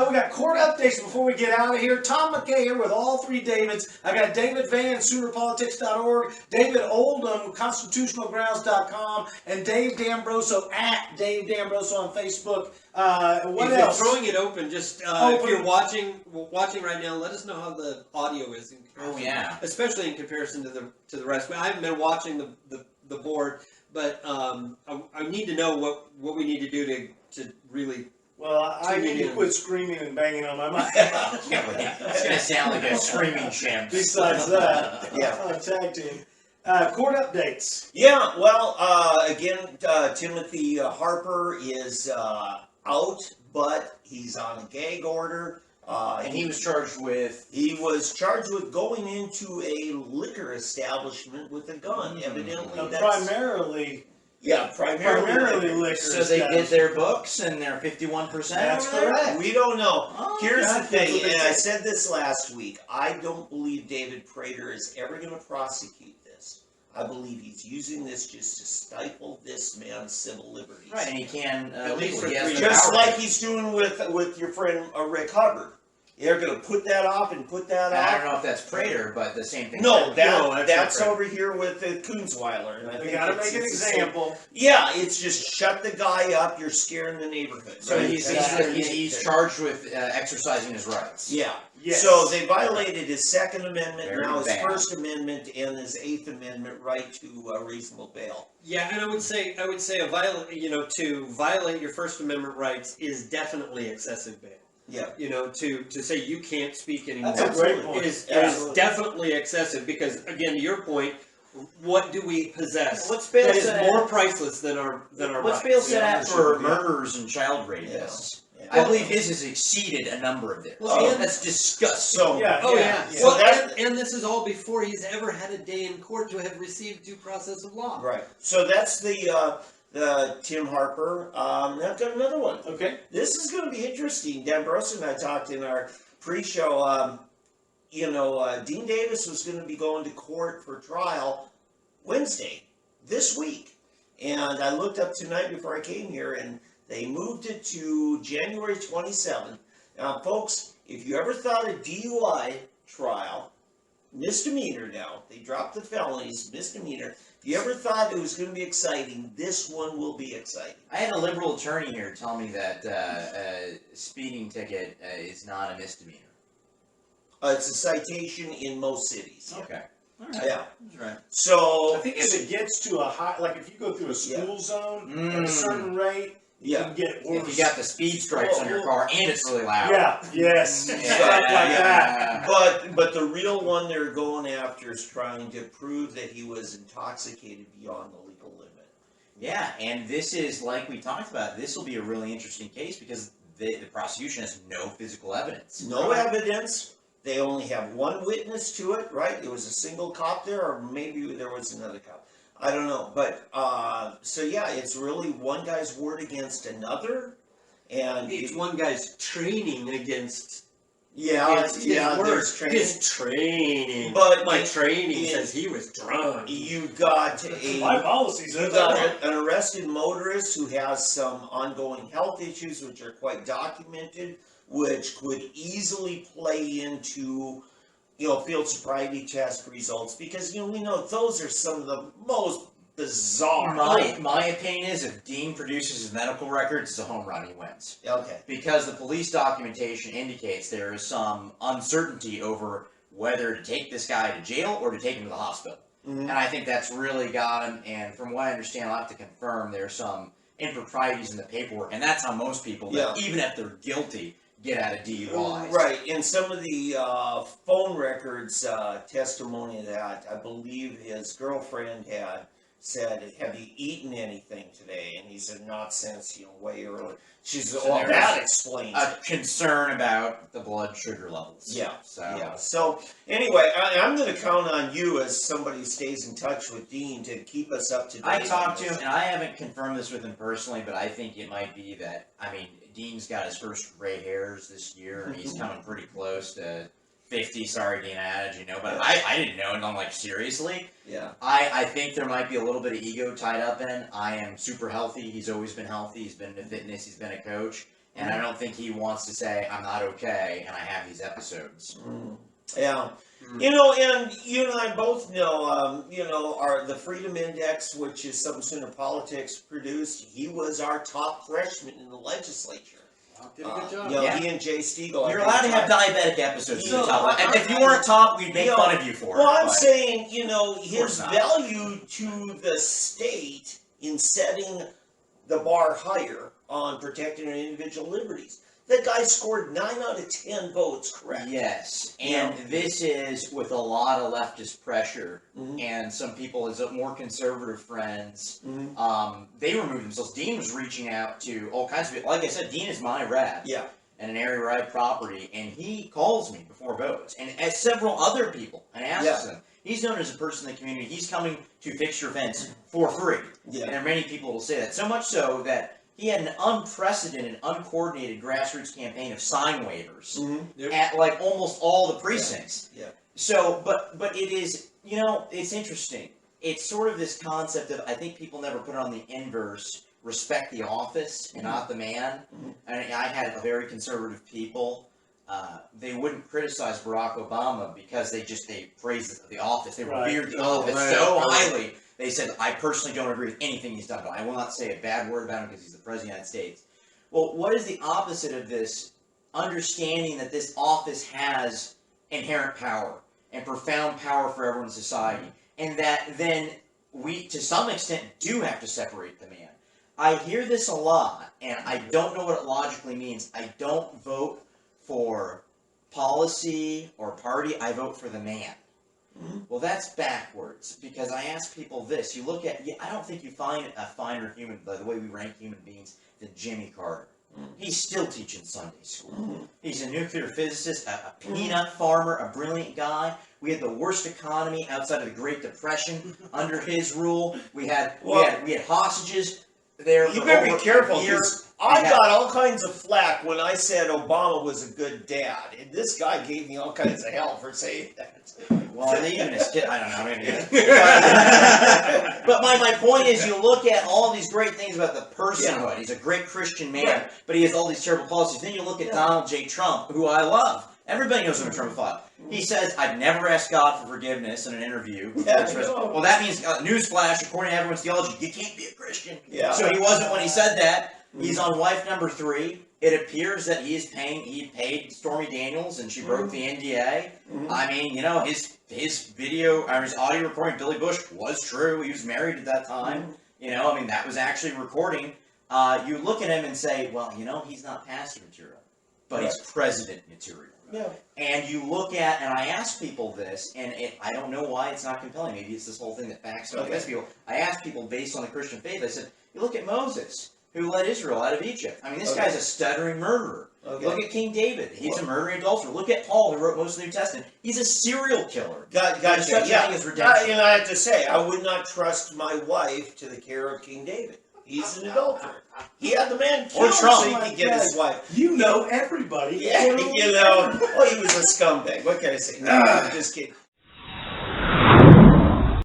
we got court updates before we get out of here. Tom McKay here with all three Davids. I got David Van, SoonerPolitics.org, David Oldham, ConstitutionalGrounds.com, and Dave D'Ambroso at Dave D'Ambroso on Facebook. What if else? You're throwing it open, just if you're watching right now, let us know how the audio is. Especially in comparison to the rest. I haven't been watching the board, but I need to know what we need to do to really. Well, I need to quit screaming and banging on my mic. It's going to sound like a screaming champ. Besides that, tag team. Court updates. Yeah, well, again, Timothy Harper is out, but he's on a gag order. And he was charged with? He was charged with going into a liquor establishment with a gun, evidently. Primarily... Yeah, primarily liquor. So they did their books and they're 51%? That's correct. We don't know. Oh, Here's the thing, and I said this last week. I don't believe David Prater is ever going to prosecute this. I believe he's using this just to stifle this man's civil liberties. Right, and he can at least for just like he's doing with your friend Rick Hubbard. They're going to put that off and put that off. I don't know if that's Prater, but the same thing. No, that's over here with Kunzweiler. And I think got to make an example. Yeah, it's just shut the guy up. You're scaring the neighborhood. So right? he's charged with exercising his rights. Yeah. Yes. So they violated his Second Amendment, now his bad. First Amendment, and his Eighth Amendment right to reasonable bail. Yeah, and I would say to violate your First Amendment rights is definitely excessive bail. Yeah. To say you can't speak anymore is definitely excessive because, again, to your point, what do we possess What's bail that is more priceless than our What's rights? bail set at for murderers and child rapists? Yes. I believe his has exceeded a number of this. That's disgusting. So, Well, and this is all before he's ever had a day in court to have received due process of law. Right. So that's the Tim Harper. I've got another one. Okay. This is going to be interesting. D'Ambroso and I talked in our pre-show. Dean Davis was going to be going to court for trial Wednesday, this week. And I looked up tonight before I came here, and they moved it to January 27th. Now, folks, if you ever thought a DUI trial, misdemeanor now, they dropped the felonies, misdemeanor. If you ever thought it was going to be exciting, this one will be exciting. I had a liberal attorney here tell me that a speeding ticket is not a misdemeanor. It's a citation in most cities. Okay. All right. Yeah. That's right. So I think if it gets to a high, like if you go through a school zone at a certain rate, you can get worse. If you got the speed stripes on your car and it's really loud. Stuff like that. But the real one they're going after is trying to prove that he was intoxicated beyond the legal limit. Yeah, and this is, like we talked about, this will be a really interesting case because the prosecution has no physical evidence. No evidence. They only have one witness to it, right? It was a single cop there, or maybe there was another cop. I don't know. But, it's really one guy's word against another. And it's one guy's training against... there's training. His training. But my training says he was drunk. You got my policy says an arrested motorist who has some ongoing health issues, which are quite documented, which could easily play into, field sobriety test results, because we know those are some of the most bizarre. My opinion is if Dean produces his medical records, it's a home run. He wins. Okay. Because the police documentation indicates there is some uncertainty over whether to take this guy to jail or to take him to the hospital. Mm-hmm. And I think that's really got him. And from what I understand, I'll have to confirm there's some improprieties in the paperwork, and that's how most people, even if they're guilty, get out of DUIs. Right, and some of the phone records testimony that I believe his girlfriend had said, "Have you eaten anything today?" And he said, "Not since way early." She said, "Well, that explains a concern about the blood sugar levels." Yeah. So, So anyway, I'm going to count on you as somebody who stays in touch with Dean to keep us up to date. I talked to him, and I haven't confirmed this with him personally, but I think it might be that. Dean's got his first gray hairs this year, and he's coming pretty close to 50. Sorry, Dean, I added but I didn't know, and I'm like, seriously? Yeah. I think there might be a little bit of ego tied up in. I am super healthy. He's always been healthy. He's been into fitness. He's been a coach. And I don't think he wants to say, I'm not okay, and I have these episodes. Yeah. You know, and you and I both know, the Freedom Index, which is Southern Sooner Politics produced, he was our top freshman in the legislature. Did a good job. He and Jay Stiegel. You're allowed to have diabetic episodes. And if you weren't top, we'd make fun of you for it. Well, I'm saying, his value to the state in setting the bar higher on protecting our individual liberties. That guy scored 9 out of 10 votes, correct? Yes, and this is with a lot of leftist pressure, and some people, his more conservative friends, they removed themselves. Dean was reaching out to all kinds of people. Like I said, Dean is my rep. Yeah. And an area where I have property, and he calls me before votes, and as several other people, and asks them. He's known as a person in the community. He's coming to fix your fence for free. Yeah. And there are many people who will say that. So much so that he had an unprecedented, uncoordinated grassroots campaign of sign waivers at like almost all the precincts. Yeah. So, but it is, it's interesting. It's sort of this concept of, I think people never put it on the inverse, respect the office and not the man. And I had a very conservative people. They wouldn't criticize Barack Obama because they praised the office. They revered the office so highly. They said, I personally don't agree with anything he's done, but I will not say a bad word about him because he's the President of the United States. Well, what is the opposite of this? Understanding that this office has inherent power and profound power for everyone in society, and that then we, to some extent, do have to separate the man. I hear this a lot, and I don't know what it logically means. I don't vote for policy or party, I vote for the man. Well, that's backwards, because I ask people this. You look at, I don't think you find a finer human, by the way we rank human beings, than Jimmy Carter. He's still teaching Sunday school. He's a nuclear physicist, a peanut farmer, a brilliant guy. We had the worst economy outside of the Great Depression under his rule. We had hostages there. You better be careful, because I got all kinds of flack when I said Obama was a good dad, and this guy gave me all kinds of hell for saying that. Well, even his kid, I don't know. Maybe. But my point is, you look at all these great things about the personhood. He's a great Christian man, but he has all these terrible policies. Then you look at Donald J. Trump, who I love. Everybody knows I'm a Trumpophile. He says, I've never asked God for forgiveness in an interview. Well, that means, newsflash, according to everyone's theology, you can't be a Christian. Yeah. So he wasn't when he said that. He's on wife number 3. It appears that he paid Stormy Daniels, and she broke the NDA. I mean, his video, or his audio recording of Billy Bush was true. He was married at that time. That was actually recording. You look at him and say, well, he's not pastor material, but he's president material. Yeah. And you look at, and I ask people this, and I don't know why it's not compelling. Maybe it's this whole thing that backs up against people. I ask people based on the Christian faith, I said, you look at Moses, who led Israel out of Egypt. I mean, this guy's a stuttering murderer. Look at King David. He's a murdering adulterer. Look at Paul, who wrote most of the New Testament. He's a serial killer. Gotcha. Such a thing as redemption. And I have to say, I would not trust my wife to the care of King David. He's an adulterer. He had the man killed so he could get his wife. You know everybody. Yeah, well, he was a scumbag. What can I say? No, I'm just kidding.